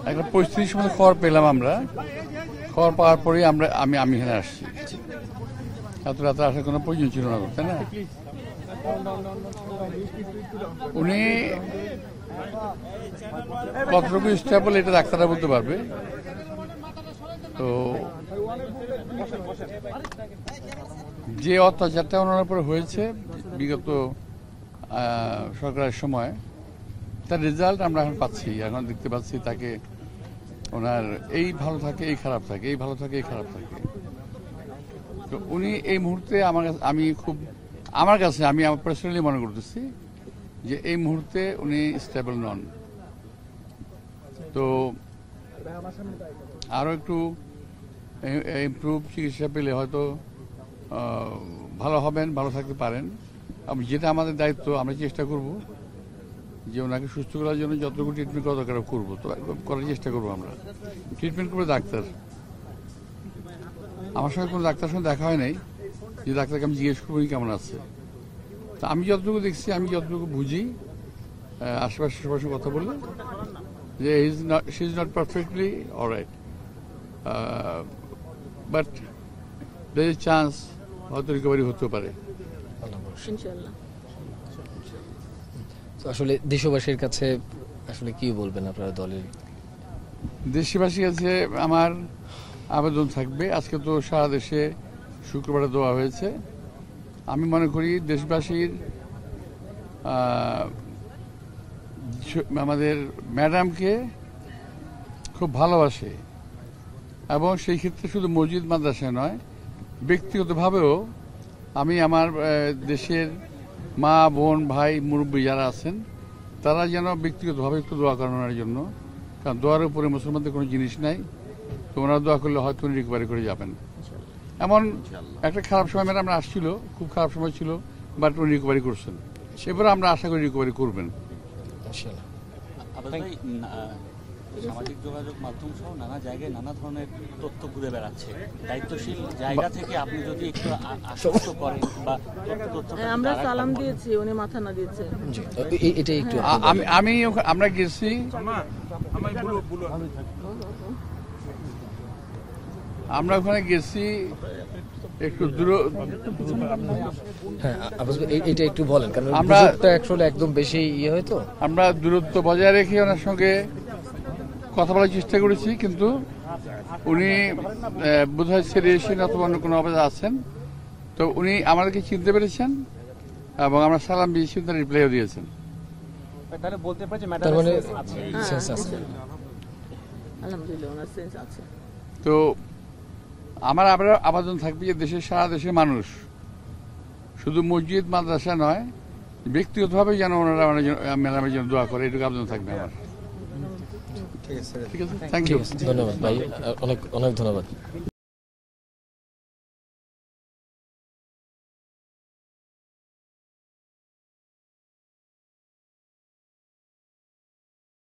একটা পরিস্থিতির সময় খবর পেলাম আমরা, খবর পাওয়ার পরেই আমি এখানে আসছি। এত রাতে আসার কোনো প্রয়োজন ছিল না, তাই না? উনি কতটুকু স্টেবল এটা ডাক্তাররা বলতে পারবে। তো যে অত্যাচারটা ওনার উপরে হয়েছে বিগত সরকারের সময়, তার রেজাল্ট আমরা এখন পাচ্ছি, এখন দেখতে পাচ্ছি তাকে ওনার এই ভালো থাকে এই খারাপ থাকে, এই ভালো থাকে এই খারাপ থাকে। তো উনি এই মুহূর্তে আমার কাছে আমি পার্সোনালি মনে করতেছি যে এই মুহূর্তে উনি স্টেবল নন। তো আরো একটু ইমপ্রুভ চিকিৎসা পেলে হয়তো ভালো হবেন, ভালো থাকতে পারেন। যেটা আমাদের দায়িত্ব, আমরা চেষ্টা করব যে ওনাকে সুস্থ করার জন্য যতটুকু ট্রিটমেন্ট করা দরকার করবো, তো করার চেষ্টা করবো। আমরা ট্রিটমেন্ট করবো ডাক্তার। আমার সঙ্গে কোনো ডাক্তার সঙ্গে দেখা হয় নাই যে ডাক্তারকে আমি জিজ্ঞেস করবো কেমন আছে। তা আমি যতটুকু দেখছি, আমি যতটুকু বুঝি আশেপাশের সবার সঙ্গে কথা বললে, যে she is not perfectly alright, but there is chance হয়তো রিকভারি হতে পারে। আসলে দেশবাসীর কাছে আসলে কি বলবেন আপনারা দলের? দেশবাসীর কাছে আমার আবেদন থাকবে, আজকে তো সারা দেশে শুক্রবারে দেওয়া হয়েছে। আমি মনে করি দেশবাসীর আমাদের ম্যাডামকে খুব ভালোবাসে, এবং সেই ক্ষেত্রে শুধু মসজিদ মাদ্রাসায় নয়, ব্যক্তিগতভাবেও আমি আমার দেশের মা বোন ভাই মুরব্বী যারা আছেন তারা যেন ব্যক্তিগতভাবে একটু দোয়া করেন ওনার জন্য, কারণ দোয়ার উপরে মুসলমানদের কোনো জিনিস নাই। তো ওনারা দোয়া করলে হয়তো উনি রিকভারি করে যাবেন। এমন একটা খারাপ সময় ম্যাডাম আসছিল, খুব খারাপ সময় ছিল, বাট উনি রিকভারি করছেন। এবারে আমরা আশা করি রিকভারি করবেন। সামাজিক যোগাযোগ মাধ্যম সহ নানা জায়গায় নানা ধরনের তথ্য ঘুরে বেড়াচ্ছে। দায়িত্বশীল জায়গা থেকে আপনি যদি একটু আশ্বস্ত করেন বা আমরা সালাম দিয়েছি, উনি মাথা না দিয়েছে। এটা একটু আমরা গেছি, আমরা ওখানে গেছি একটু দূর। হ্যাঁ, এটা একটু বলেন, কারণ আমরা আসলে একদম বেশি ইয়ে হয়তো। আমরা দূরত্ব বজায় রেখে ওনার সঙ্গে কথা বলার চেষ্টা করেছি, কিন্তু উনি বোধহয় সিরিয়াসলি অথবা অন্য কোনো অবস্থা আছেন। তো উনি আমাদেরকে চিনতে পেরেছেন এবং আমরা সালাম দিয়েছি, তার রিপ্লাইও দিয়েছেন। তো আমার আবেদন থাকবে যে সারা দেশের মানুষ, শুধু মসজিদ মাদ্রাসা নয়, ব্যক্তিগতভাবে যেন ওনারা ম্যাডামের জন্য দোয়া করে, এটুকু আবেদন থাকবে আমার। ঠিক আছে, থ্যাংক ইউ, ধন্যবাদ ভাই, অনেক অনেক ধন্যবাদ।